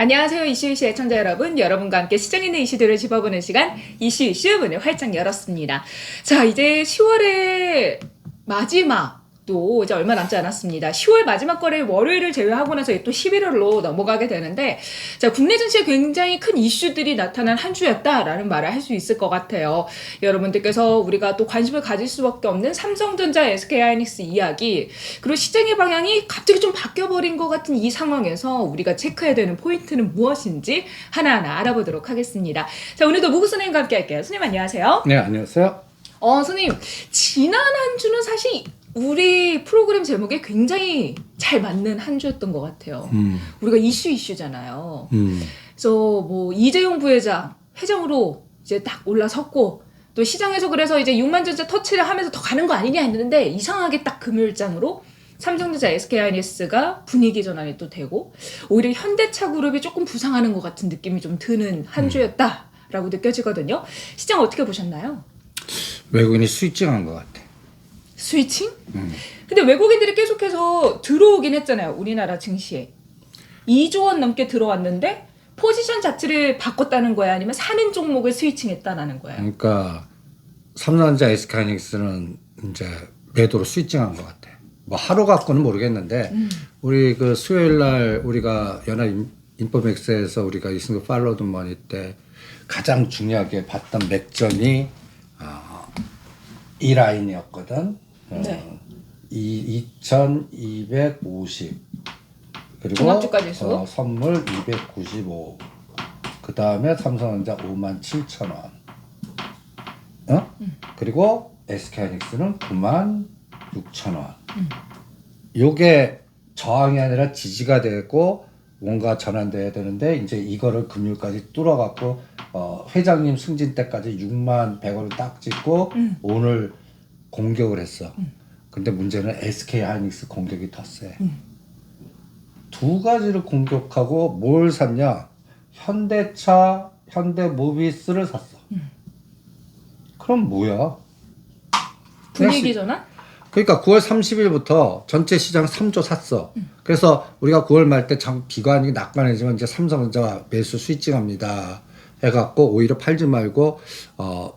안녕하세요. 이슈이슈 애청자 여러분. 여러분과 함께 시장 있는 이슈들을 짚어보는 시간 이슈이슈 문을 활짝 열었습니다. 자, 이제 10월의 마지막 또 이제 얼마 남지 않았습니다. 10월 마지막 거래 월요일을 제외하고 나서 또 11월로 넘어가게 되는데, 자, 국내 증시에 굉장히 큰 이슈들이 나타난 한 주였다라는 말을 할 수 있을 것 같아요. 여러분들께서 우리가 또 관심을 가질 수밖에 없는 삼성전자, SK하이닉스 이야기, 그리고 시장의 방향이 갑자기 좀 바뀌어버린 것 같은 이 상황에서 우리가 체크해야 되는 포인트는 무엇인지 하나하나 알아보도록 하겠습니다. 자, 오늘도 무구 선생님과 함께 할게요. 선생님 안녕하세요. 네, 안녕하세요. 선생님, 지난 한 주는 사실 우리 프로그램 제목에 굉장히 잘 맞는 한 주였던 것 같아요. 우리가 이슈잖아요. 그래서 뭐 이재용 부회장 회장으로 이제 딱 올라섰고, 또 시장에서 그래서 이제 6만 전자 터치를 하면서 더 가는 거 아니냐 했는데, 이상하게 딱 금요일장으로 삼성전자, SK하이닉스가 분위기 전환이 또 되고, 오히려 현대차 그룹이 조금 부상하는 것 같은 느낌이 좀 드는 한 주였다라고 느껴지거든요. 시장 어떻게 보셨나요? 외국인이 스위칭한 것 같아. 스위칭? 근데 외국인들이 계속해서 들어오긴 했잖아요. 우리나라 증시에. 2조 원 넘게 들어왔는데 포지션 자체를 바꿨다는 거야? 아니면 사는 종목을 스위칭했다는 거야? 그러니까 삼성전자, SK하이닉스는 이제 매도로 스위칭한 것 같아. 뭐 하루 갖고는 모르겠는데 우리 그 수요일 날 우리가 연합 인포맥스에서 우리가 이승급 팔로우드 머니 때 가장 중요하게 봤던 맥점이 이 라인이었거든. 네. 2250 그리고 종합주가지수 선물 295 그 다음에 삼성전자 57,000원 그리고 SK하이닉스는 96,000원 요게 저항이 아니라 지지가 되고 뭔가 전환돼야 되는데 이제 이거를 금요일까지 뚫어갖고 회장님 승진 때까지 6만 100원을 딱 찍고 오늘 공격을 했어. 근데 문제는 SK하이닉스 공격이 더 세. 두 가지를 공격하고 뭘 샀냐? 현대차, 현대모비스를 샀어. 그럼 뭐야? 분위기 전환? 그러니까 9월 30일부터 전체 시장 3조 샀어. 그래서 우리가 9월 말 때 기관이 낙관해지면 이제 삼성전자 매수 스위칭합니다. 해갖고 오히려 팔지 말고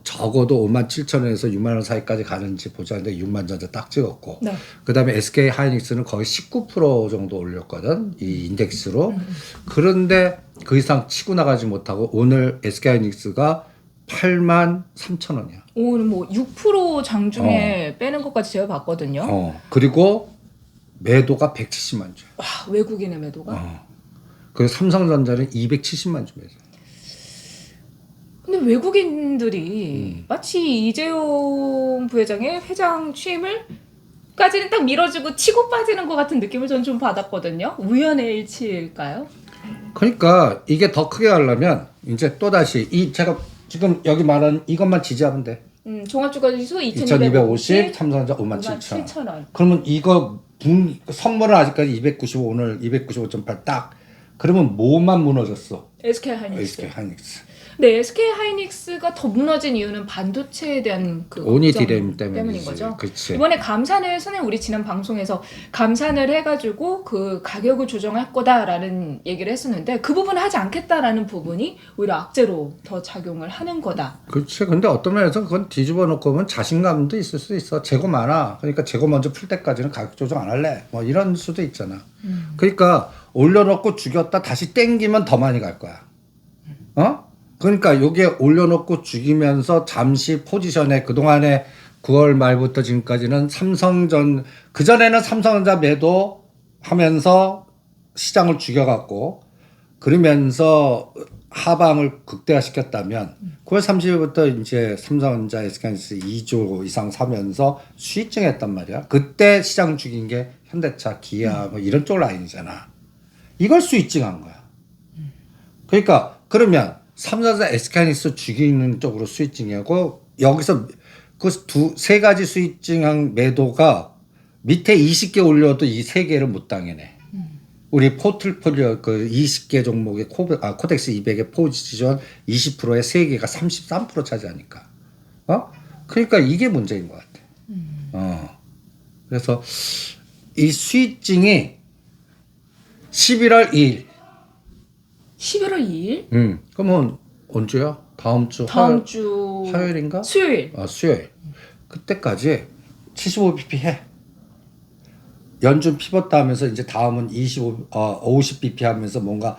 적어도 57,000원에서 6만 원 사이까지 가는지 보자는데 6만 전자 딱 찍었고 네. 그다음에 SK하이닉스는 거의 19% 정도 올렸거든 이 인덱스로. 그런데 그 이상 치고 나가지 못하고 오늘 SK하이닉스가 83,000원이야. 오늘 뭐 6% 장중에 빼는 것까지 제가 봤거든요. 그리고 매도가 170만 주. 와, 외국인의 매도가? 그리고 삼성전자는 270만 주 매도. 근데 외국인들이 마치 이재용 부회장의 회장 취임을까지는 딱 밀어주고 치고 빠지는 것 같은 느낌을 저는 좀 받았거든요. 우연의 일치일까요? 그러니까 이게 더 크게 가려면 이제 또다시 제가 지금 여기 말한 이것만 지지하면 돼. 종합주가지수 2250, 삼성전자 57,000원. 그러면 이거 선물은 아직까지 295, 오늘 295.8 딱. 그러면 뭐만 무너졌어? SK하이닉스. 네, SK하이닉스가 더 무너진 이유는 반도체에 대한 그 오니디램 때문인 거죠. 그치. 이번에 감산을 우리 지난 방송에서 감산을 해가지고 그 가격을 조정할 거다라는 얘기를 했었는데 그 부분을 하지 않겠다라는 부분이 오히려 악재로 더 작용을 하는 거다. 그렇지. 근데 어떤 면에서 그건 뒤집어 놓고 보면 자신감도 있을 수 있어. 재고 많아. 그러니까 재고 먼저 풀 때까지는 가격 조정 안 할래. 뭐 이런 수도 있잖아. 그러니까 올려놓고 죽였다 다시 땡기면 더 많이 갈 거야. 그러니까 요게 올려놓고 죽이면서 잠시 포지션에 그동안에 9월 말부터 지금까지는 그전에는 삼성전자 매도 하면서 시장을 죽여갖고 그러면서 하방을 극대화시켰다면 9월 30일부터 이제 삼성전자, SK하이닉스 2조 이상 사면서 수익증했단 말이야. 그때 시장 죽인 게 현대차, 기아 뭐 이런 쪽 라인이잖아. 이걸 수익증한 거야. 그러니까 그러면 삼성전자, SK하이닉스 죽이는 쪽으로 스위칭하고 여기서 그 세 가지 스위칭한 매도가 밑에 20개 올려도 이 세 개를 못 당해내. 우리 포트폴리오 그 20개 종목의 코덱스 200의 포지션 20%의 세 개가 33% 차지하니까. 그러니까 이게 문제인 것 같아. 그래서 이 스위칭이 11월 2일 11월 2일? 그러면 언제야? 다음 주 다음 주 화요일인가? 수요일. 수요일. 그때까지 75bp 해. 연준 피벗다 하면서 이제 다음은 50bp 하면서 뭔가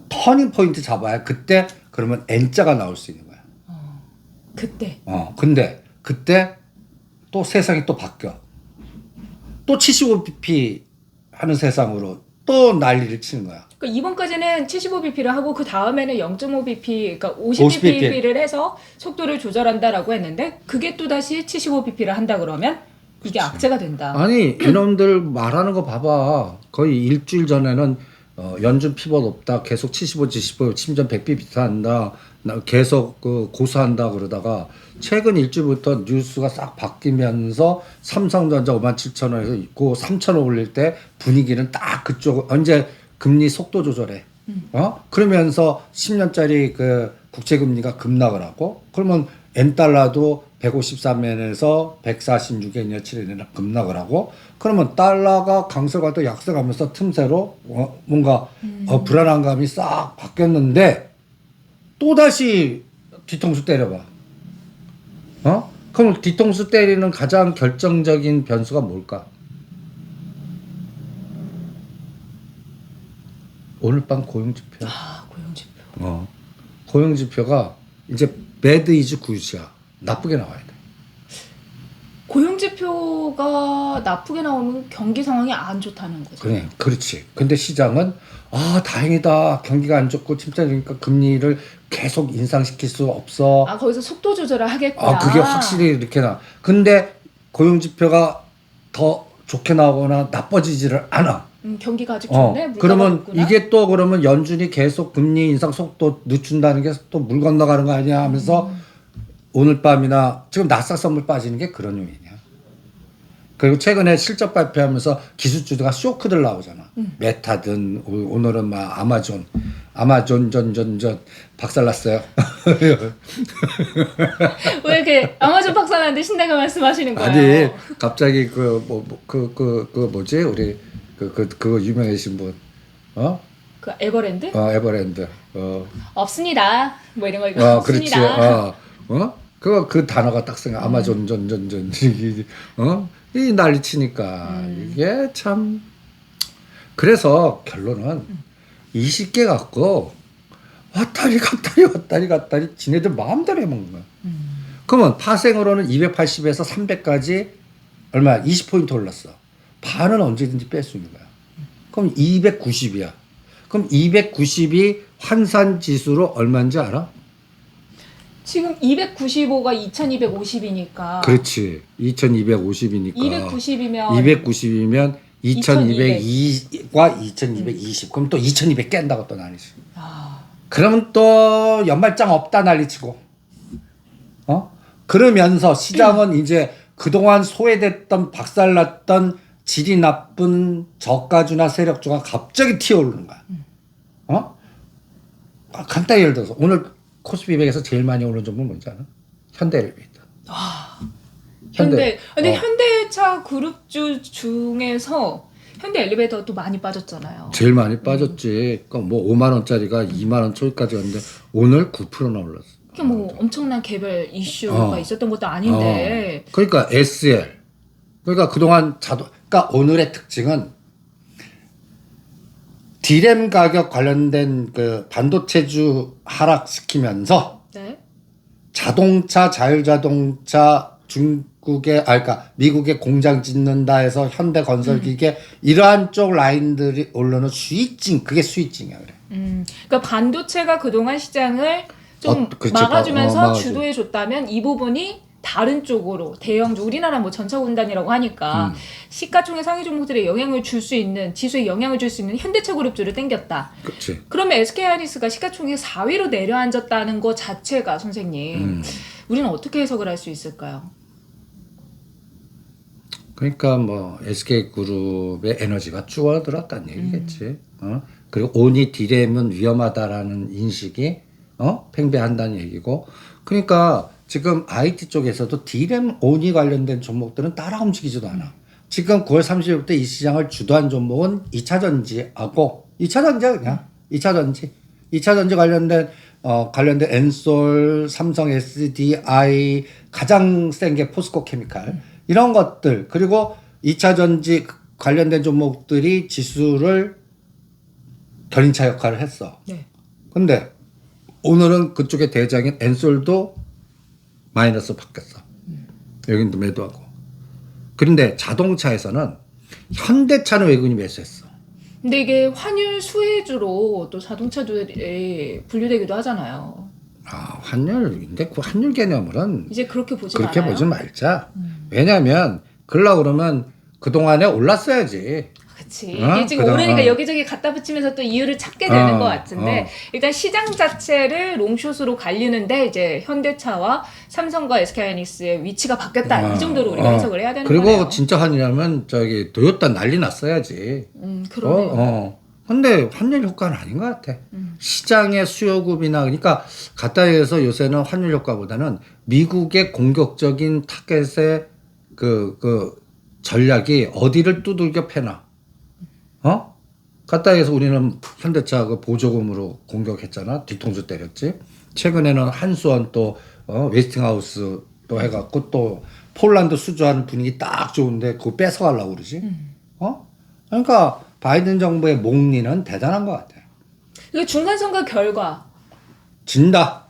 터닝 포인트 잡아야 그때 그러면 N자가 나올 수 있는 거야. 그때. 근데 그때 또 세상이 또 바뀌어. 또 75bp 하는 세상으로 또 난리를 치는 거야. 그러니까 이번까지는 75bp를 하고 그 다음에는 0.5bp, 그러니까 50bp를 해서 속도를 조절한다라고 했는데 그게 또 다시 75bp를 한다 그러면 이게 악재가 된다. 아니 이놈들 말하는 거 봐봐. 거의 일주일 전에는 연준 피벗 없다. 계속 75, 75, 심지어 100bp 한다. 계속 고수한다 그러다가 최근 일주일부터 뉴스가 싹 바뀌면서 삼성전자 57,000원에서 있고 3,000원 올릴 때 분위기는 딱 그쪽 언제 금리 속도 조절해. 그러면서 10년짜리 그 국채금리가 급락을 하고 그러면 N달러도 153엔에서 146엔이나 7엔이나 급락을 하고 그러면 달러가 강세가도 약세가면서 틈새로 뭔가 불안한 감이 싹 바뀌었는데 또다시 뒤통수 때려봐. 그럼 뒤통수 때리는 가장 결정적인 변수가 뭘까? 오늘 밤 고용지표. 고용지표. 고용지표가 이제 bad is good이야. 나쁘게 나와야 돼. 고용지표가 나쁘게 나오면 경기 상황이 안 좋다는 거죠. 그래, 그렇지. 근데 시장은 다행이다. 경기가 안 좋고 침체니까 금리를 계속 인상시킬 수 없어. 거기서 속도 조절을 하겠구나. 그게 확실히 이렇게 나. 근데 고용지표가 더 좋게 나오거나 나빠지지를 않아. 경기가 아직 좋네. 그러면 높구나. 이게 또 그러면 연준이 계속 금리 인상 속도 늦춘다는 게 또 물 건너가는 거 아니야 하면서 오늘 밤이나 지금 나스닥 선물 빠지는 게 그런 요인이야. 그리고 최근에 실적 발표하면서 기술주가 쇼크들 나오잖아. 메타든 오늘은 막 아마존 전 박살났어요. 왜 이렇게 아마존 박사한테 신나게 말씀하시는 거예요? 아니 갑자기 뭐지 우리 그 유명하신 분 그 에버랜드? 에버랜드 없습니다. 뭐 이런 거 이거 그렇지. 없습니다. 그 단어가 딱 생각. 아마존 이 난리치니까 이게 참. 그래서 결론은 20개 갖고 왔다리 갔다리 지네들 마음대로 해먹는 거야. 그러면 파생으로는 280에서 300까지 얼마 20포인트 올랐어. 반은 언제든지 뺄 수 있는 거야. 그럼 290이야. 그럼 290이 환산지수로 얼마인지 알아? 지금 295가 2250이니까. 그렇지. 2250이니까. 290이면 2202과 2220. 그럼 또 2200 깬다고 또 난리지. 그러면 또 연말장 없다 난리치고. 그러면서 시장은 이제 그동안 소외됐던 박살났던 질이 나쁜 저가주나 세력주가 갑자기 튀어오르는 거야. 간단히 예를 들어서 오늘 코스피 200에서 제일 많이 오른 종목은 뭔지 알아? 현대엘리베이터. 근데 현대차 그룹주 중에서 현대 엘리베이터가 또 많이 빠졌잖아요. 제일 많이 빠졌지. 그러니까 뭐 5만 원짜리가 2만 원 초까지 갔는데 오늘 9%나 올랐어. 그게 뭐 엄청난 개별 이슈가 있었던 것도 아닌데. 그러니까 SL. 그러니까 그동안 그러니까 오늘의 특징은 디램 가격 관련된 그 반도체주 하락시키면서 네. 자동차, 자율자동차 그러니까 미국에 공장 짓는다 해서 현대건설기계 이러한 쪽 라인들이 오르는 수익증, 그게 수익증이야 그래. 그러니까 반도체가 그동안 시장을 좀 그치. 막아주면서 막아줘. 주도해줬다면 이 부분이 다른 쪽으로 대형주, 우리나라 뭐 전차군단이라고 하니까 시가총액 상위 종목들에 영향을 줄 수 있는, 지수에 영향을 줄 수 있는 현대차 그룹주를 땡겼다. 그렇지. 그러면 SK하이닉스가 시가총액 4위로 내려앉았다는 것 자체가 선생님, 우리는 어떻게 해석을 할 수 있을까요? 그러니까 뭐 SK그룹의 에너지가 줄어들었다는 얘기겠지. 그리고 온이 디램은 위험하다라는 인식이 팽배한다는 얘기고. 그러니까 지금 IT 쪽에서도 디램 온이 관련된 종목들은 따라 움직이지도 않아. 지금 9월 30일부터 이 시장을 주도한 종목은 2차전지하고 2차전지야 그냥. 2차 전지 관련된 엔솔, 삼성 SDI 가장 센 게 포스코 케미칼 이런 것들 그리고 2차 전지 관련된 종목들이 지수를 견인차 역할을 했어. 네. 근데 오늘은 그쪽의 대장인 엔솔도 마이너스 바뀌었어. 여긴도 매도하고. 그런데 자동차에서는 현대차는 외국인이 매수했어. 근데 이게 환율 수혜주로 또 자동차들에 분류되기도 하잖아요. 아, 환율인데 그 환율 개념으로는 이제 그렇게 보지 그렇게 않아요? 보지 말자. 왜냐하면 그러려고 그러면 그동안에 올랐어야지. 그치. 이게 지금 그동안, 오르니까 여기저기 갖다 붙이면서 또 이유를 찾게 되는 것 같은데 어. 일단 시장 자체를 롱숏으로 갈리는데 이제 현대차와 삼성과 SK하이닉스의 위치가 바뀌었다. 이 정도로 우리가 해석을 해야 되는 그리고 거네요. 진짜 환율이라면 저기 토요타 난리 났어야지. 그러네요. 근데 환율 효과는 아닌 것 같아. 시장의 수요급이나 그러니까 갖다 얘기해서 요새는 환율 효과보다는 미국의 공격적인 타겟의 그 전략이 어디를 두들겨 패나. 갖다 얘기해서 우리는 현대차 그 보조금으로 공격했잖아. 뒤통수 때렸지. 최근에는 한수원 또 웨스팅하우스 또 해갖고 또 폴란드 수주하는 분위기 딱 좋은데 그거 뺏어가려고 그러지. 그러니까 바이든 정부의 목리는 대단한 것 같아요. 이거 중간선거 결과 진다.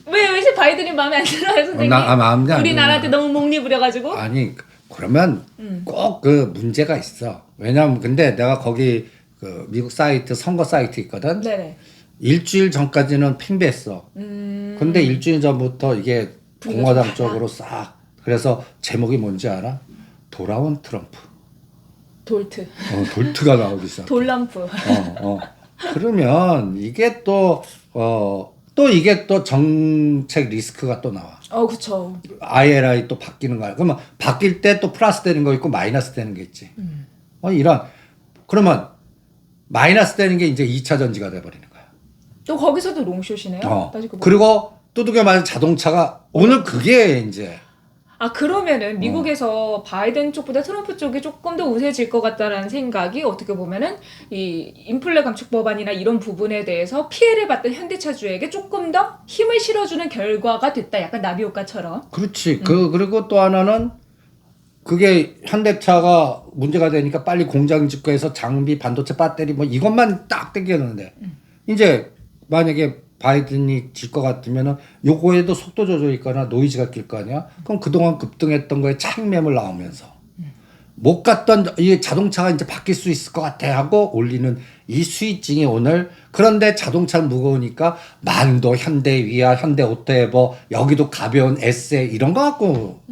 왜 바이든이 마음에 안 들어요, 선생님? 마음에 안 우리나라한테 너무 목리 부려가지고? 아니 그러면 꼭 그 문제가 있어. 왜냐면 근데 내가 거기 그 미국 사이트 선거 사이트 있거든. 네네. 일주일 전까지는 팽배했어. 근데 일주일 전부터 이게 공화당 쪽으로 싹. 그래서 제목이 뭔지 알아? 돌아온 트럼프. 돌트. 돌트가 나오기 시작. 돌람프. 그러면 이게 또 이게 또 정책 리스크가 또 나와. 그쵸. IRA 또 바뀌는 거야. 그러면 바뀔 때 또 플러스 되는 거 있고 마이너스 되는 게 있지. 그러면 마이너스 되는 게 이제 2차 전지가 돼버리는 거야. 또 거기서도 롱숏이네요. 따지고 보면. 그리고 두둑여 맞은 자동차가 오늘 그게 이제 그러면은 미국에서 바이든 쪽보다 트럼프 쪽이 조금 더 우세해질 것 같다라는 생각이 어떻게 보면은 이 인플레 감축 법안이나 이런 부분에 대해서 피해를 봤던 현대차주에게 조금 더 힘을 실어주는 결과가 됐다. 약간 나비 효과처럼. 그렇지. 그리고 또 하나는 그게 현대차가 문제가 되니까 빨리 공장 짓고 해서 장비, 반도체, 배터리 뭐 이것만 딱 땡겼는데 이제 만약에 바이든이 질 것 같으면은 요거에도 속도 조절이 있거나 노이즈가 낄 거 아니야? 그럼 그동안 급등했던 거에 차익 매물 나오면서 못 갔던 이 자동차가 이제 바뀔 수 있을 것 같아 하고 올리는 이 스위칭이 오늘 그런데 자동차는 무거우니까 만도, 현대, 위아, 현대 오토에버 여기도 가벼운 에세 이런 거 갖고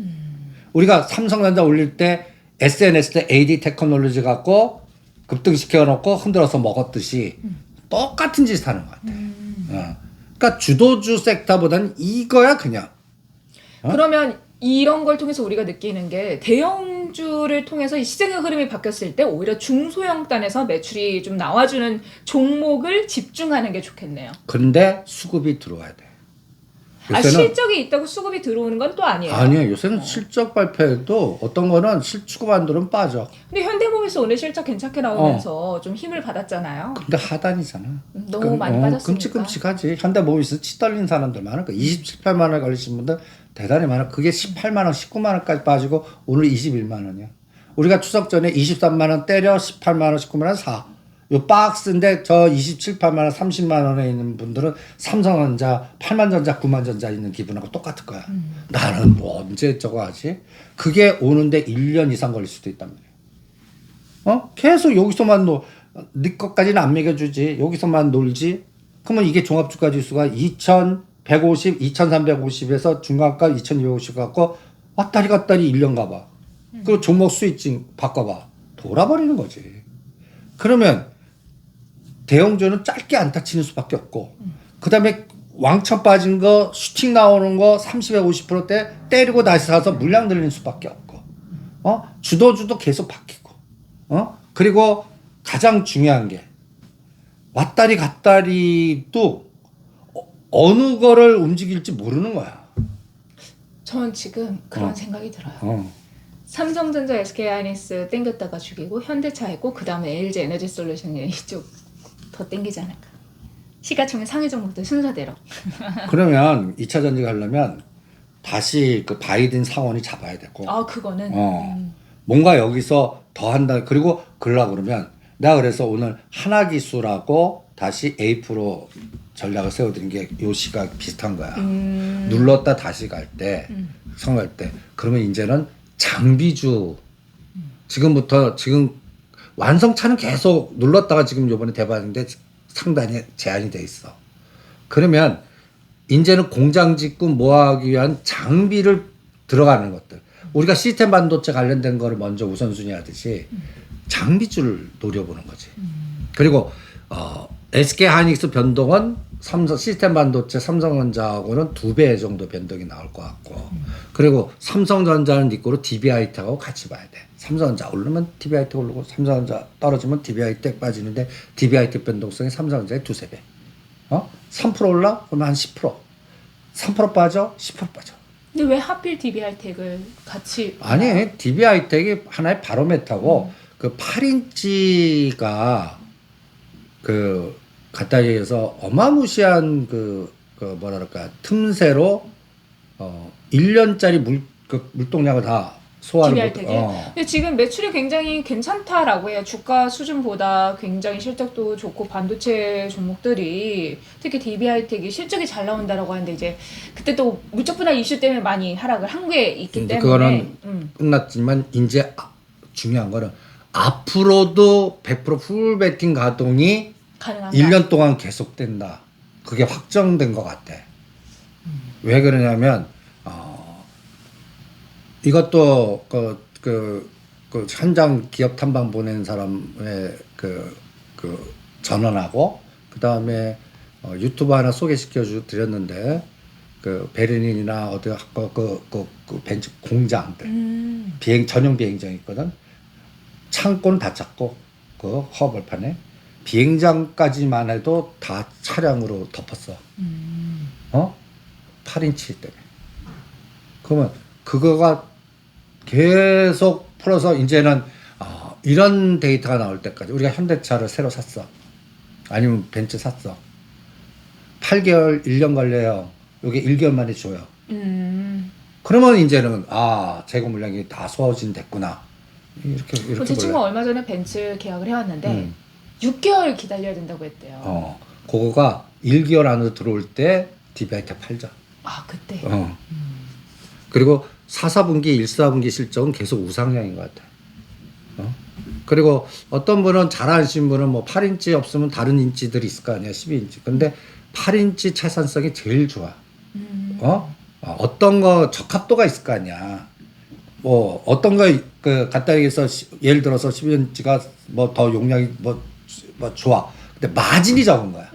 우리가 삼성전자 올릴 때 SNS 때 AD 테크놀로지 갖고 급등시켜 놓고 흔들어서 먹었듯이 똑같은 짓을 하는 것 같아. 그러니까 주도주 섹터보다는 이거야 그냥. 그러면 이런 걸 통해서 우리가 느끼는 게 대형주를 통해서 이 시장의 흐름이 바뀌었을 때 오히려 중소형단에서 매출이 좀 나와주는 종목을 집중하는 게 좋겠네요. 근데 수급이 들어와야 돼. 실적이 있다고 수급이 들어오는 건 또 아니에요. 아니야. 요새는 실적 발표해도 어떤 거는 수급 안 들어오면 빠져. 근데 현대모비스 오늘 실적 괜찮게 나오면서 좀 힘을 받았잖아요. 근데 하단이잖아. 너무 많이 빠졌으니까. 끔찍끔찍하지. 현대모비스 치 떨린 사람들 많을 거야. 27, 8만 원 걸리신 분들 대단히 많아. 그게 18만 원, 19만 원까지 빠지고 오늘 21만 원이야. 우리가 추석 전에 23만 원 때려 18만 원, 19만 원 사. 요 박스인데 저 27, 8만 원, 30만 원에 있는 분들은 삼성전자, 8만 전자, 9만 전자 있는 기분하고 똑같을 거야. 나는 뭐 언제 저거 하지? 그게 오는데 1년 이상 걸릴 수도 있단 말이야. 계속 여기서만 네 것까지는 안 매겨주지. 여기서만 놀지. 그러면 이게 종합주가 지수가 2150, 2350에서 중간가 2250 갖고 왔다리 갔다리 1년 가봐. 그리고 종목 스위칭 바꿔봐. 돌아버리는 거지. 그러면 대형주는 짧게 안타 치는 수밖에 없고 그 다음에 왕창 빠진 거 슈팅 나오는 거 30에 50%대 때리고 다시 사서 물량 늘리는 수밖에 없고 주도주도 계속 바뀌고 그리고 가장 중요한 게 왔다리 갔다리도 어느 거를 움직일지 모르는 거야. 전 지금 그런 생각이 들어요. 삼성전자, SK하이닉스 땡겼다가 죽이고 현대차 했고 그 다음에 LG 에너지 솔루션이 이쪽 더 땡기지 않을까. 시가총액 상위 종목들 순서대로. 그러면 2차 전지가 하려면 다시 그 바이든 상원이 잡아야 되고. 아 그거는. 뭔가 여기서 더 한다. 그리고 그러려고 그러면 내가 그래서 오늘 하나기술하고 다시 A 프로 전략을 세워드린 게 요 시각 비슷한 거야. 눌렀다 다시 갈 때, 선갈 때. 그러면 이제는 장비주 지금부터 지금 완성차는 계속 눌렀다가 지금 요번에 대박인데 상단에 제한이 돼 있어. 그러면 이제는 공장 짓고 모아하기 위한 장비를 들어가는 것들. 우리가 시스템 반도체 관련된 거를 먼저 우선순위 하듯이 장비주를 노려보는 거지. 그리고 SK 하이닉스 변동은 삼성 시스템 반도체 삼성전자하고는 2배 정도 변동이 나올 것 같고, 그리고 삼성전자는 니꼬로 DBI텍하고 같이 봐야 돼. 삼성전자 오르면 DBI텍 오르고 삼성전자 떨어지면 DBI텍 빠지는데 DBI텍 변동성이 삼성전자의 2~3배. 3% 올라? 그러면 한 10%. 3% 빠져? 10% 빠져. 근데 왜 하필 DBI텍을 같이? 아니, DBI텍이 하나의 바로메타고 그 8인치가 그 갖다 얘기해서 어마무시한 그 뭐랄까 틈새로 1년짜리 물동량을 다 소화를 못. DBI텍이. 근데 지금 매출이 굉장히 괜찮다라고 해요. 주가 수준보다 굉장히 실적도 좋고 반도체 종목들이 특히 DBI텍이 실적이 잘 나온다라고 하는데 이제 그때 또 물적 분할 이슈 때문에 많이 하락을 한 게 있기 때문에. 그거는 끝났지만 이제 중요한 거는 앞으로도 100% 풀베팅 가동이 가능한가? 1년 동안 계속된다. 그게 확정된 것 같아. 왜 그러냐면 이것도 그 현장 기업 탐방 보낸 사람의 그 전원하고 그 다음에 유튜브 하나 소개시켜 드렸는데 그 베르린이나 어디 그 벤츠 공장들 전용 비행장이 있거든. 창고는 다 작고 그 허벌판에 비행장까지만 해도 다 차량으로 덮었어. 8인치 때문에. 그러면 그거가 계속 풀어서 이제는 이런 데이터가 나올 때까지 우리가 현대차를 새로 샀어. 아니면 벤츠 샀어. 8개월, 1년 걸려요. 이게 1개월 만에 줘요. 그러면 이제는 재고 물량이 다 소화진 됐구나. 이렇게 제 친구가 얼마 전에 벤츠 계약을 해왔는데 6개월 기다려야 된다고 했대요. 그거가 1개월 안으로 들어올 때 DBI텍 팔자. 그때. 그리고 4분기, 1분기 실적은 계속 우상향인 것 같아. 그리고 어떤 분은 잘 아시는 분은 뭐 8인치 없으면 다른 인치들이 있을 거 아니야, 12인치. 근데 8인치 차산성이 제일 좋아. 어떤 거 적합도가 있을 거 아니야. 뭐 어떤 거 갖다 얘기해서 예를 들어서 12인치가 뭐 더 용량이 뭐 좋아. 근데 마진이 적은 거야.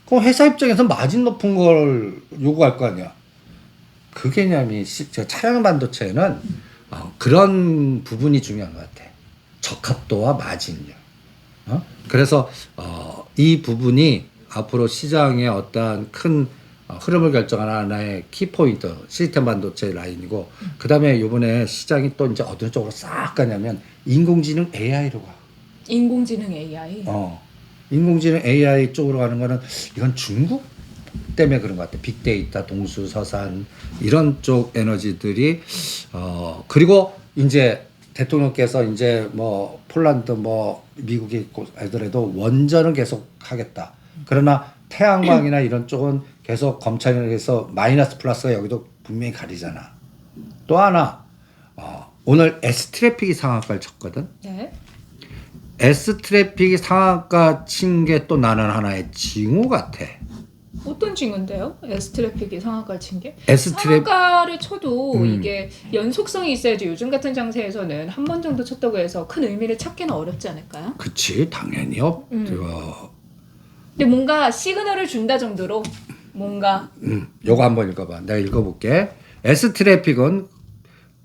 그럼 회사 입장에서 마진 높은 걸 요구할 거 아니야. 그 개념이 차량 반도체는 그런 부분이 중요한 것 같아. 적합도와 마진력. 그래서 이 부분이 앞으로 시장의 어떠한 큰 흐름을 결정하는 하나의 키포인트, 시스템 반도체 라인이고, 그 다음에 이번에 시장이 또 이제 어느 쪽으로 싹 가냐면 인공지능 AI로 가. 인공지능 AI? 인공지능 AI 쪽으로 가는 거는 이건 중국 때문에 그런 것 같아. 빅데이터, 동수서산 이런 쪽 에너지들이 그리고 이제 대통령께서 이제 뭐 폴란드 뭐 미국이 있고 하더라도 원전은 계속 하겠다. 그러나 태양광이나 이런 쪽은 계속 검찰에서 마이너스 플러스가 여기도 분명히 가리잖아. 또 하나 오늘 S트래픽이 상한가를 쳤거든. 네. S트래픽이 상한가 친 게 또 나는 하나의 징후 같아. 어떤 징후인데요? S트래픽이 상한가를 친 게? S트랩 상한가를 쳐도 이게 연속성이 있어야지. 요즘 같은 장세에서는 한 번 정도 쳤다고 해서 큰 의미를 찾기는 어렵지 않을까요? 그치, 당연히 없죠. 근데 뭔가 시그널을 준다 정도로 뭔가 요거 한번 읽어봐. 내가 읽어볼게. S트래픽은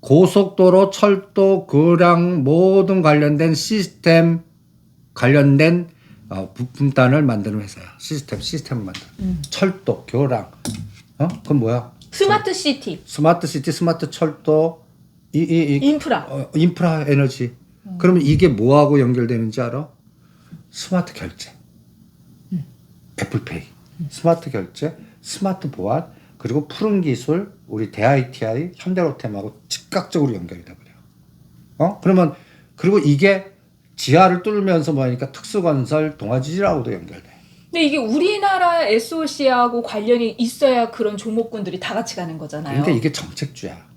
고속도로, 철도, 교량 모든 관련된 시스템 관련된 부품단을 만드는 회사야. 시스템을 만들어. 철도, 교량. 그건 뭐야? 스마트 시티, 스마트 시티, 스마트 철도, 인프라. 인프라 에너지. 그러면 이게 뭐하고 연결되는지 알아? 스마트 결제. 애플페이, 스마트 결제, 스마트 보안, 그리고 푸른 기술, 우리 대ITI, 현대로템하고 즉각적으로 연결이 돼버려. 그러면 그리고 이게 지하를 뚫으면서 뭐하니까 특수건설, 동아지지라고도 연결돼. 근데 이게 우리나라 SOC하고 관련이 있어야 그런 종목군들이 다 같이 가는 거잖아요. 그러니까 이게 정책주야.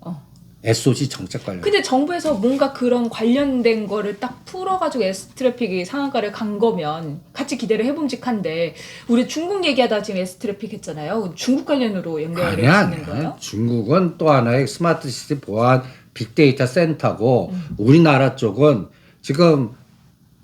SOC 정책 관련. 근데 정부에서 뭔가 그런 관련된 거를 딱 풀어가지고 S트래픽이 상한가를 간 거면 같이 기대를 해봄직한데 우리 중국 얘기하다 지금 S트래픽 했잖아요. 중국 관련으로 연결을 하시는 거예요? 중국은 또 하나의 스마트 시티 보안 빅데이터 센터고 우리나라 쪽은 지금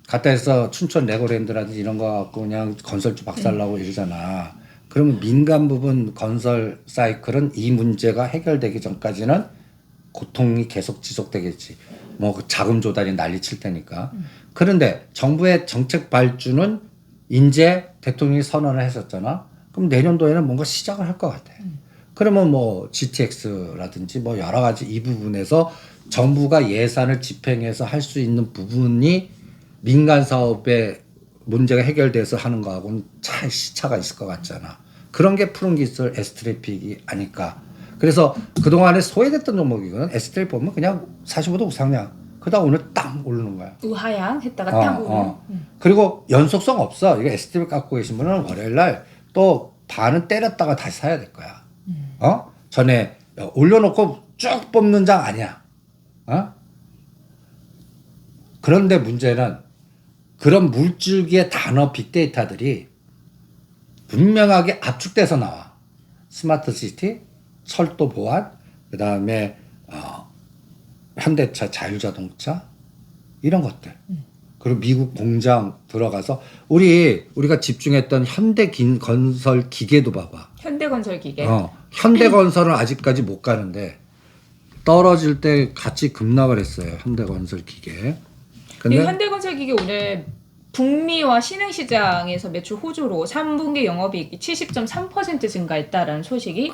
갔다 해서 춘천 레고랜드라든지 이런 거 갖고 그냥 건설주 박살나고 이러잖아. 그러면 민간 부분 건설 사이클은 이 문제가 해결되기 전까지는 고통이 계속 지속되겠지. 뭐 자금 조달이 난리 칠 테니까. 그런데 정부의 정책 발주는 이제 대통령이 선언을 했었잖아. 그럼 내년도에는 뭔가 시작을 할 것 같아. 그러면 뭐 GTX라든지 뭐 여러 가지 이 부분에서 정부가 예산을 집행해서 할 수 있는 부분이 민간 사업에 문제가 해결돼서 하는 거하고는 시차가 있을 것 같잖아. 그런 게 푸른 기술 S트래픽이 아닐까. 그래서 그동안에 소외됐던 종목이거든. S트래픽 보면 그냥 45도 우상향. 그러다 오늘 땅 오르는 거야. 우하향 했다가 딱 오르는. 그리고 연속성 없어. 이거 S트래픽 갖고 계신 분은 월요일날 또 반은 때렸다가 다시 사야 될 거야. 전에 올려놓고 쭉 뽑는 장 아니야. 그런데 문제는 그런 물줄기의 단어 빅데이터들이 분명하게 압축돼서 나와. 스마트 시티, 철도 보안, 그 다음에 현대차, 자율자동차 이런 것들. 그리고 미국 공장 들어가서 우리가 집중했던 현대건설 기계도 봐봐. 현대건설 기계. 현대건설은 아직까지 못 가는데 떨어질 때 같이 급락을 했어요. 현대건설 기계. 이 근데 현대건설 기계 오늘 북미와 신흥시장에서 매출 호조로 3분기 영업이익이 70.3% 증가했다라는 소식이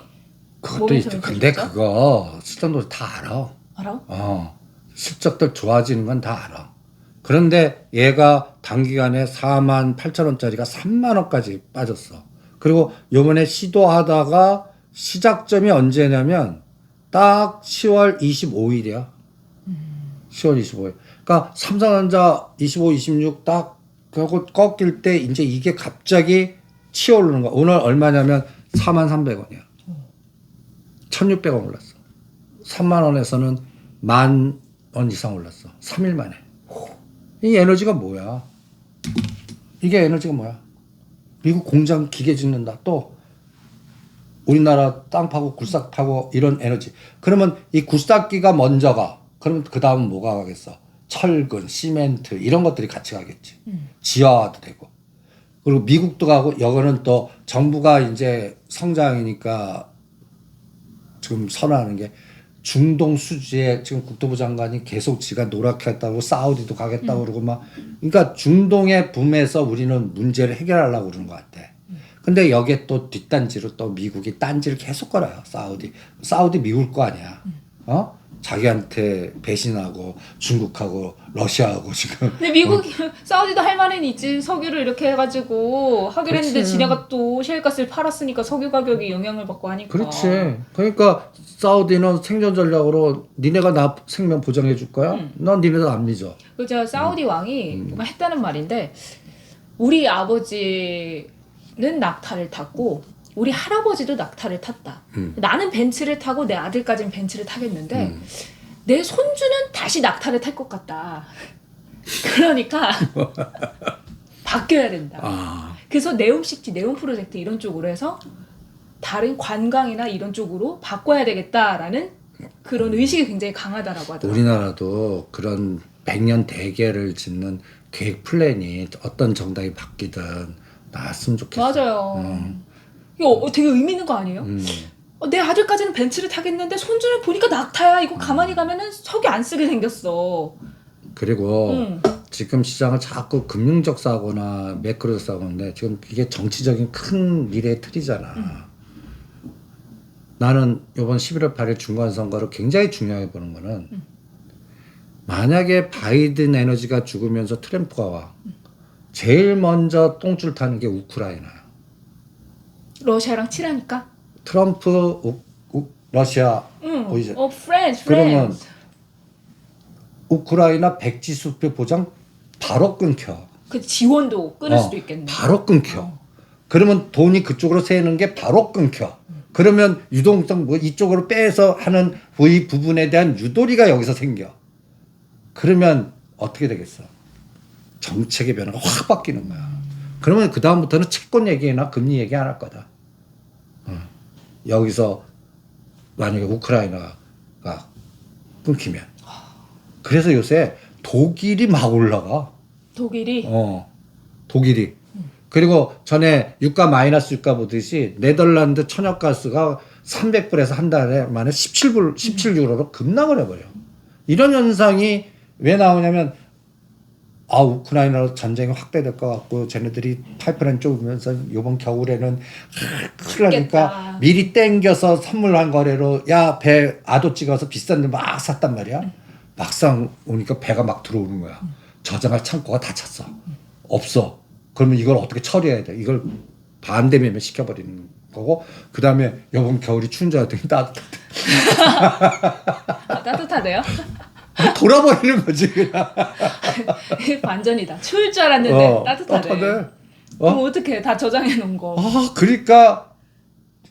그것도 있죠. 근데 그거 시장도 다 알아. 알아? 실적들 좋아지는 건 다 알아. 그런데 얘가 단기간에 48,000원짜리가 3만원까지 빠졌어. 그리고 요번에 시도하다가 시작점이 언제냐면 딱 10월 25일이야. 10월 25일. 그러니까 삼성전자 25, 26 딱 그거 꺾일 때 이제 이게 갑자기 치어오르는 거야. 오늘 얼마냐면 43,300원이야. 1,600원 올랐어. 3만 원에서는 10,000원 이상 올랐어. 3일 만에. 이 에너지가 뭐야? 이게 에너지가 뭐야? 미국 공장 기계 짓는다. 또 우리나라 땅 파고 굴삭 파고 이런 에너지. 그러면 이 굴삭기가 먼저 가. 그러면 그 다음은 뭐가 가겠어? 철근, 시멘트 이런 것들이 같이 가겠지. 지하화도 되고. 그리고 미국도 가고 여기는 또 정부가 이제 성장이니까 지금 선언하는 게 중동 수지에 지금 국토부 장관이 계속 지가 노력했다고 사우디도 가겠다고 그러고 막 그러니까 중동의 붐에서 우리는 문제를 해결하려고 그러는 것 같아. 근데 여기에 또 뒷단지로 또 미국이 딴지를 계속 걸어요. 사우디 미울 거 아니야. 자기한테 배신하고 중국하고 러시아하고 지금. 근데 미국 사우디도 할 만은 있지. 석유를 이렇게 해가지고 하기로 했는데 지네가 또 셰일가스를 팔았으니까 석유 가격이 영향을 받고 하니까. 그렇지. 그러니까 사우디는 생존 전략으로 니네가 나 생명 보장해 줄 거야? 난 니네도 안 믿어. 그죠. 사우디 왕이 했다는 말인데 우리 아버지는 낙타를 탔고 우리 할아버지도 낙타를 탔다. 나는 벤츠를 타고 내 아들까지는 벤츠를 타겠는데 내 손주는 다시 낙타를 탈 것 같다. 그러니까 바뀌어야 된다. 그래서 네옴시티, 네옴 프로젝트 이런 쪽으로 해서 다른 관광이나 이런 쪽으로 바꿔야 되겠다라는 그런 의식이 굉장히 강하다라고 하더라고요. 우리나라도 그런 100년 대계를 짓는 계획 플랜이 어떤 정당이 바뀌든 나왔으면 좋겠어. 맞아요. 이거 되게 의미 있는 거 아니에요? 내 아들까지는 벤츠를 타겠는데 손주를 보니까 낙타야. 이거 가만히 가면은 석유 안 쓰게 생겼어. 그리고 지금 시장을 자꾸 금융적 사고나 매크로적 사고인데 지금 이게 정치적인 큰 미래의 틀이잖아. 나는 이번 11월 8일 중간선거를 굉장히 중요하게 보는 거는 만약에 바이든 에너지가 죽으면서 트럼프가 와. 제일 먼저 똥줄 타는 게 우크라이나야. 러시아랑 친하니까. 트럼프, 러시아, 이제 friends. 그러면 우크라이나 백지 수표 보장 바로 끊겨. 그 지원도 끊을 수도 있겠네. 바로 끊겨. 그러면 돈이 그쪽으로 새는 게 바로 끊겨. 그러면 유동성 뭐 이쪽으로 빼서 하는 이 부분에 대한 유도리가 여기서 생겨. 그러면 어떻게 되겠어? 정책의 변화가 확 바뀌는 거야. 그러면 그 다음부터는 채권 얘기나 금리 얘기 안 할 거다. 여기서 만약에 우크라이나가 끊기면. 그래서 요새 독일이 막 올라가. 독일이? 독일이. 그리고 전에 유가 마이너스 유가 보듯이 네덜란드 천연가스가 300불에서 한 달에 만에 17유로로 급락을 해버려. 이런 현상이 왜 나오냐면, 우크라이나로 전쟁이 확대될 것 같고, 쟤네들이 파이프라인 좁으면서 이번 겨울에는 큰일 나니까 미리 땡겨서 선물한 거래로, 야, 배 아도 찍어서 비싼 데 막 샀단 말이야. 막상 오니까 배가 막 들어오는 거야. 저장할 창고가 다 찼어. 없어. 그러면 이걸 어떻게 처리해야 돼? 이걸 반대 매매 시켜버리는 거고, 그 다음에 이번 겨울이 추운 줄 알았더니 따뜻하대. 따뜻하대요? 돌아버리는 거지 그냥. 반전이다. 추울 줄 알았는데 따뜻하대. 따뜻하대. 그럼 어떡해? 다 저장해 놓은 거. 그러니까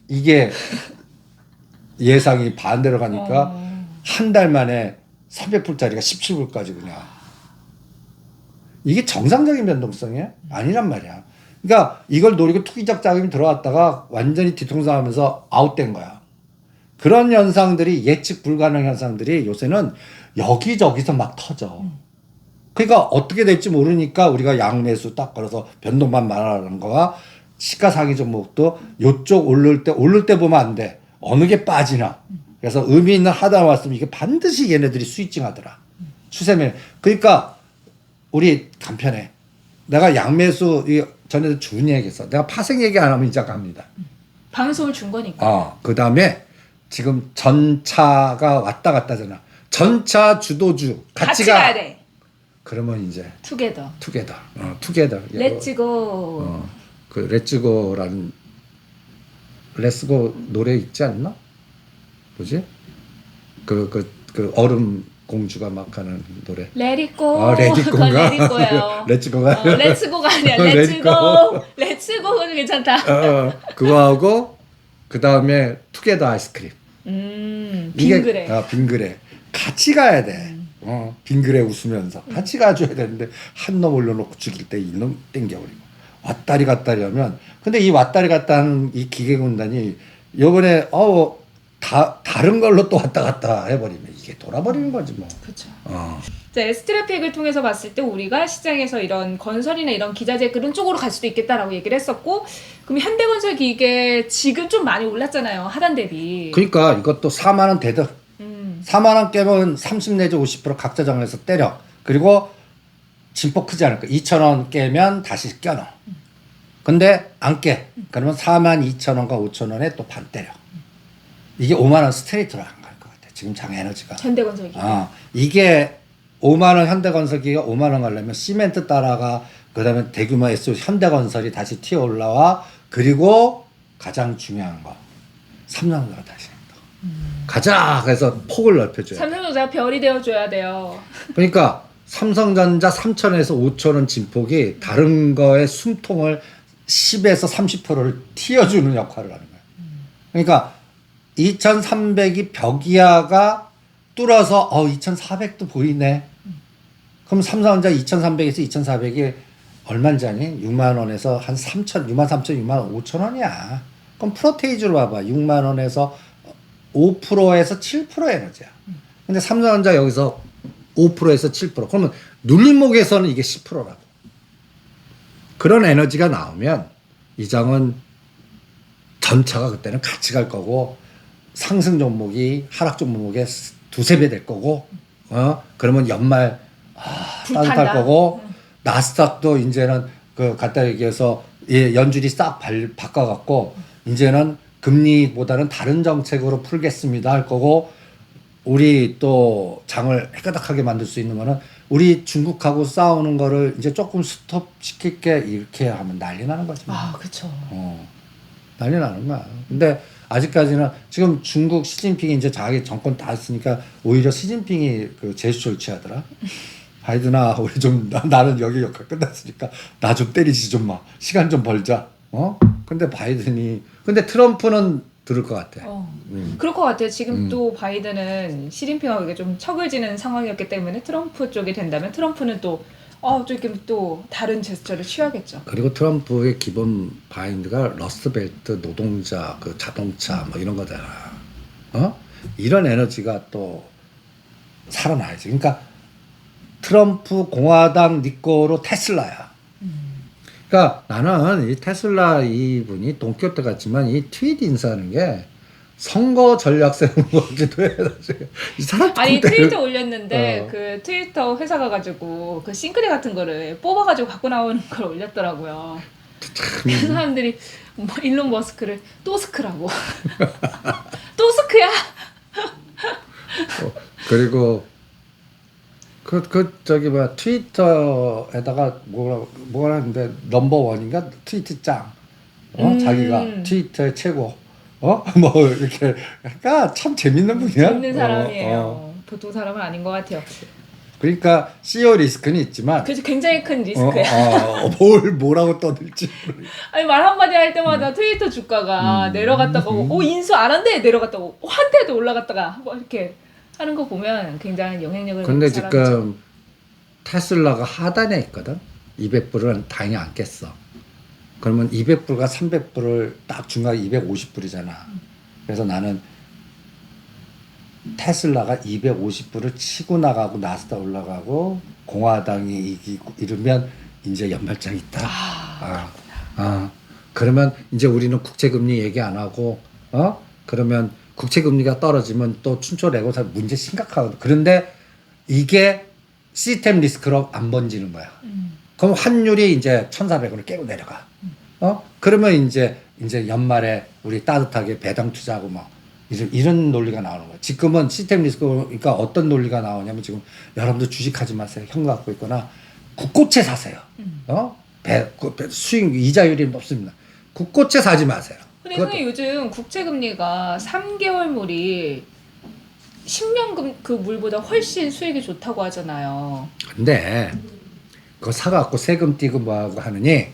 이게 예상이 반대로 가니까 한 달 만에 300불짜리가 17불까지 그냥. 이게 정상적인 변동성이야? 아니란 말이야. 그러니까 이걸 노리고 투기적 자금이 들어왔다가 완전히 뒤통수 하면서 아웃된 거야. 그런 현상들이 예측 불가능 현상들이 요새는 여기저기서 막 터져. 그러니까 어떻게 될지 모르니까 우리가 양매수 딱 걸어서 변동만 말하는 거가 시가상위 종목도 요쪽 오를 때 보면 안 돼. 어느 게 빠지나. 그래서 의미 있는 하단 왔으면 이게 반드시 얘네들이 스위칭하더라. 추세면. 그러니까 우리 간편해. 내가 양매수 전에도 준 얘기했어. 내가 파생 얘기 안 하면 이제 갑니다. 방송을 준 거니까. 그 다음에 지금 전차가 왔다 갔다잖아. 전차 주도주 같이 가야 돼. 그러면 이제 투게더. 투게더. 렛츠고. 그 렛츠고라는 렛츠고 노래 있지 않나? 뭐지? 그 얼음 공주가 막 하는 노래. 레디고. 레디고인가? 레디고예요. 렛츠고가. 렛츠고가 아니야. 렛츠고. 렛츠고는 괜찮다. 그거하고 그 다음에 투게더 아이스크림. 빙그레. 빙그레. 같이 가야 돼. 빙그레 웃으면서 같이 가줘야 되는데 한 놈 올려놓고 죽일 때 이 놈 땡겨버리고 왔다리 갔다리 하면 근데 이 왔다리 갔다 하는 이 기계군단이 요번에 다른 걸로 또 왔다 갔다 해버리면 이게 돌아버리는 거지 뭐. 그렇죠. 자, S트래픽을 통해서 봤을 때 우리가 시장에서 이런 건설이나 이런 기자재 그런 쪽으로 갈 수도 있겠다라고 얘기를 했었고 그럼 현대건설 기계 지금 좀 많이 올랐잖아요. 하단 대비. 그러니까 이것도 4만 원 되든 4만 원 깨면 30 내지 50% 각자 정해서 때려. 그리고 진폭 크지 않을까. 2천 원 깨면 다시 껴넣어. 근데 안 깨. 그러면 4만 2천 원과 5천 원에 또 반 때려. 이게 5만 원 스트레이트로 안 갈 것 같아. 지금 장에너지가. 현대건설 기계. 이게 5만 원 현대건설 기계가 5만 원 가려면 시멘트 따라가 그다음에 대규모 S 현대건설이 다시 튀어 올라와 그리고 가장 중요한 거 삼성전자가 다시 가자. 그래서 폭을 넓혀줘요. 삼성전자가 별이 되어줘야 돼요. 그러니까 삼성전자 3천에서 5천 원 진폭이 다른 거의 숨통을 10에서 30%를 튀어주는 역할을 하는 거예요. 그러니까 2,300이 벽이야가 뚫어서 2,400도 보이네. 그럼 삼성전자 2,300에서 2,400이 얼마인지 아니? 6만 원에서 한 3천, 6만 3천, 6만 5천 원이야. 그럼 프로테이즈로 봐봐. 6만 원에서 5%에서 7% 에너지야. 근데 삼성전자 여기서 5%에서 7%. 그러면 눌림목에서는 이게 10%라고. 그런 에너지가 나오면 이 장은 전차가 그때는 같이 갈 거고 상승 종목이 하락 종목의 두세 배 될 거고 그러면 연말 따뜻할 거고 나스닥도 이제는 그 갖다 얘기해서 연준이 싹 바꿔갖고 이제는 금리보다는 다른 정책으로 풀겠습니다 할 거고 우리 또 장을 해가닥하게 만들 수 있는 거는 우리 중국하고 싸우는 거를 이제 조금 스톱 시킬게 이렇게 하면 난리 나는 거지. 그렇죠. 난리 나는 거야. 근데 아직까지는 지금 중국 시진핑이 이제 자기 정권 다 했으니까 오히려 시진핑이 그 제스처를 취하더라. 바이든아, 우리 좀 나는 여기 역할 끝났으니까 나 좀 때리지 좀 마. 시간 좀 벌자. 근데 바이든이 근데 트럼프는 들을 것 같아. 그럴 것 같아요. 지금 또 바이든은 시진핑하고 이게 좀 척을 지는 상황이었기 때문에 트럼프 쪽이 된다면 트럼프는 또 조금 또 다른 제스처를 취하겠죠. 그리고 트럼프의 기본 바인드가 러스트벨트 노동자 그 자동차 뭐 이런 거잖아. 이런 에너지가 또 살아나야지. 그러니까 트럼프 공화당 니꼬로 테슬라야. 그러니까 나는 이 테슬라 이분이 돈키호테 같지만 이 트윗 인사하는 게 선거 전략 세우는 것 같기도 해. 이 사람 아니 트위터 올렸는데 그 트위터 회사 가가지고 그 싱크대 같은 거를 뽑아가지고 갖고 나오는 걸 올렸더라고요. 그 사람들이 뭐 일론 머스크를 또스크라고 또스크야. 그리고 저기 뭐야 트위터에다가 뭐라 하는데 넘버 원인가 트위트 짱. 자기가 트위터의 최고. 뭐 이렇게 그러니까 참 재밌는 분이야. 재밌는 사람이에요. 보통 사람은 아닌 것 같아요. 그러니까 CEO 리스크는 있지만 그래서 굉장히 큰 리스크야. 뭐라고 떠들지. 아니 말 한마디 할 때마다 트위터 주가가 내려갔다가 인수 안 한대 내려갔다고 한대도 올라갔다가 뭐 이렇게 하는 거 보면 굉장히 영향력을 근데 가진 지금 사람이죠. 테슬라가 하단에 있거든. 200불은 당연히 안 깼어. 그러면 200불과 300불을 딱 중간에 250불이잖아. 그래서 나는 테슬라가 250불을 치고 나가고 나스닥 올라가고 공화당이 이기고 이러면 이제 연말장 있다. 그러면 이제 우리는 국채금리 얘기 안 하고 그러면 국채금리가 떨어지면 또 춘추래고 문제 심각하거든. 그런데 이게 시스템 리스크로 안 번지는 거야. 그럼 환율이 이제 1,400원을 깨고 내려가. 그러면 이제 연말에 우리 따뜻하게 배당 투자하고 뭐 이런 논리가 나오는 거야. 지금은 시스템 리스크가 어떤 논리가 나오냐면 지금 여러분들 주식하지 마세요. 형 갖고 있거나 국고채 사세요. 수익 이자율이 높습니다. 국고채 사지 마세요. 근데 선생님 요즘 국채금리가 3개월물이 10년 그 물보다 훨씬 수익이 좋다고 하잖아요. 근데 그거 사갖고 세금 띄고 뭐하고 하느니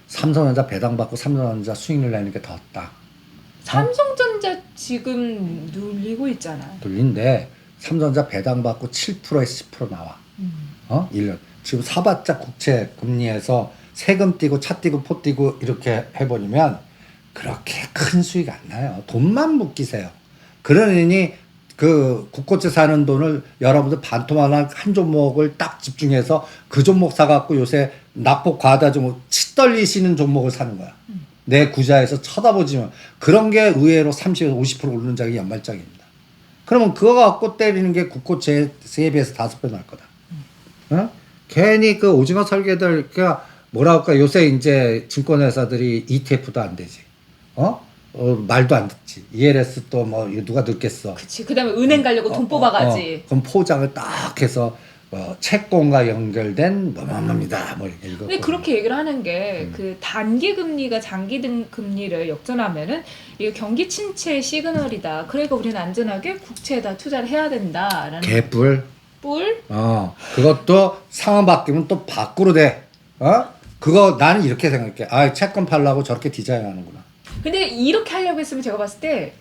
삼성전자 배당받고 삼성전자 수익률 내는 게 더 낫다. 삼성전자 지금 눌리고 있잖아요. 돌린데 삼성전자 배당받고 7%에서 10% 나와. 1년. 지금 사봤자 국채 금리에서 세금 띄고 차 띄고 포 띄고 이렇게 해버리면 그렇게 큰 수익 안 나요. 돈만 묶이세요. 그러니 그 국고채 사는 돈을 여러분들 반토막한 한 종목을 딱 집중해서 그 종목 사갖고 요새 낙폭 과다 종목 치 떨리시는 종목을 사는 거야. 내 구자에서 쳐다보지만 그런 게 의외로 30에서 50% 오르는 장이 연말장입니다. 그러면 그거 갖고 때리는 게 국고채 3배에서 5배 날 거다. 괜히 그 오징어 설계들 그러니까 뭐라 할까 요새 이제 증권회사들이 ETF도 안 되지. 말도 안 듣지. ELS 또 뭐 누가 듣겠어. 그치. 그다음에 은행 가려고 돈 뽑아가지. 그럼 포장을 딱 해서 채권과 연결된 뭐뭐뭐입니다. 뭐 이렇게 읽어. 근데 그렇게 얘기를 하는 게 그 단기 금리가 장기 금리를 역전하면은 이게 경기 침체의 시그널이다. 그러니까 우리는 안전하게 국채에다 투자를 해야 된다라는. 개뿔. 뿔? 그것도 상황 바뀌면 또 밖으로 돼. 그거 나는 이렇게 생각해. 채권 팔라고 저렇게 디자인하는구나. 근데 이렇게 하려고 했으면 제가 봤을 때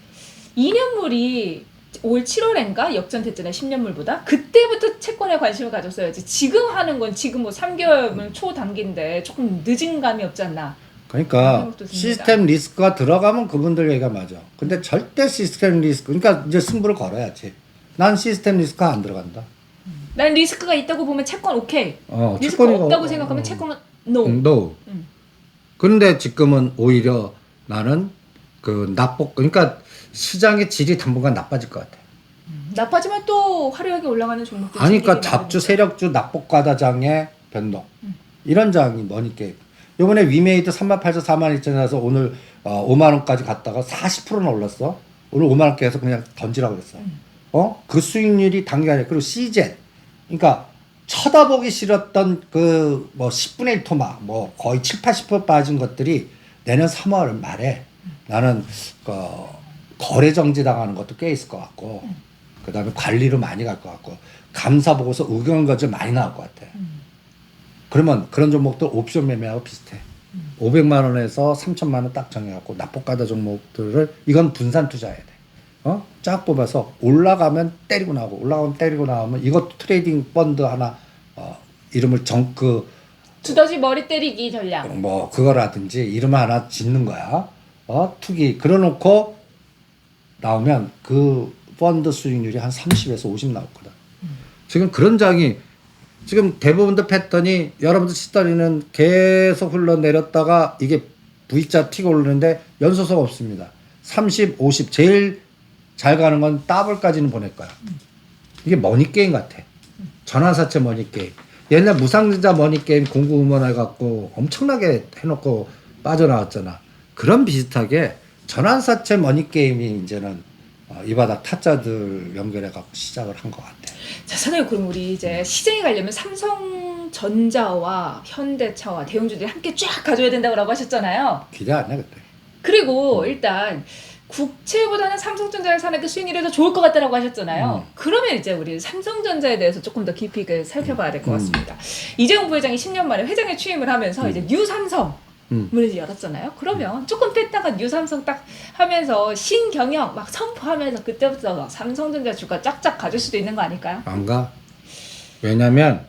2년물이 올 7월엔가 역전됐잖아요. 10년물보다. 그때부터 채권에 관심을 가졌어야지. 지금 하는 건 지금 뭐 3개월 초단기인데 조금 늦은 감이 없지 않나. 그러니까 시스템 리스크가 들어가면 그분들 얘기가 맞아. 근데 절대 시스템 리스크 그러니까 이제 승부를 걸어야지. 난 시스템 리스크가 안 들어간다. 난 리스크가 있다고 보면 채권 오케이. 리스크가 없다고 생각하면 채권은 no. no. 그런데 지금은 오히려 나는 그 그러니까 시장의 질이 당분간 나빠질 것 같아. 나빠지면 또 화려하게 올라가는 종목들이 그러니까 잡주 세력주 낙폭과다장의 변동 이런 장이 뭐니까 이번에 위메이드 38,000 42,000에서 오늘 5만 원까지 갔다가 40%나 올랐어. 오늘 5만 원께 해서 그냥 던지라고 그랬어. 그 수익률이 단기간에 그리고 시젠 그러니까 쳐다보기 싫었던 그 뭐 10분의 1 토막 뭐 거의 7, 80% 빠진 것들이 내년 3월 말에 나는 그 거래 정지 당하는 것도 꽤 있을 것 같고 그다음에 관리로 많이 갈 것 같고 감사 보고서 의견 거절 많이 나올 것 같아. 그러면 그런 종목들 옵션 매매하고 비슷해. 500만 원에서 3천만 원 딱 정해갖고 납폭가다 종목들을 이건 분산 투자해야 돼. 쫙 뽑아서 올라가면 때리고 나오고 올라가면 때리고 나오면 이것도 트레이딩 펀드 하나 이름을 두더지 머리 때리기 전략. 뭐 그거라든지 이름 하나 짓는 거야. 투기 그려놓고 나오면 그 펀드 수익률이 한 30에서 50 나오거든. 지금 그런 장이 지금 대부분의 패턴이 여러분들 시다리는 계속 흘러내렸다가 이게 V자 튀고 오르는데 연소석 없습니다. 30, 50 제일 잘 가는 건 더블까지는 보낼 거야. 이게 머니게임 같아. 전환사채 머니게임. 옛날 무상증자 머니게임 공구음원 해갖고 엄청나게 해놓고 빠져나왔잖아. 그런 비슷하게 전환사채 머니게임이 이제는 이 바닥 타짜들 연결해갖고 시작을 한 것 같아. 자, 선생님 그럼 우리 이제 시장에 가려면 삼성전자와 현대차와 대형주들이 함께 쫙 가져야 된다고 하셨잖아요. 기대 안 해 그때. 그리고 일단 국채보다는 삼성전자를 사는 게 수익률이 더 좋을 것 같다라고 하셨잖아요. 그러면 이제 우리 삼성전자에 대해서 조금 더 깊이 살펴봐야 될 것 같습니다. 이재용 부회장이 10년 만에 회장에 취임을 하면서 이제 뉴삼성 문을 열었잖아요. 그러면 조금 뺐다가 뉴삼성 딱 하면서 신경영 막 선포하면서 그때부터 삼성전자 주가 쫙쫙 가질 수도 있는 거 아닐까요? 안 가. 왜냐면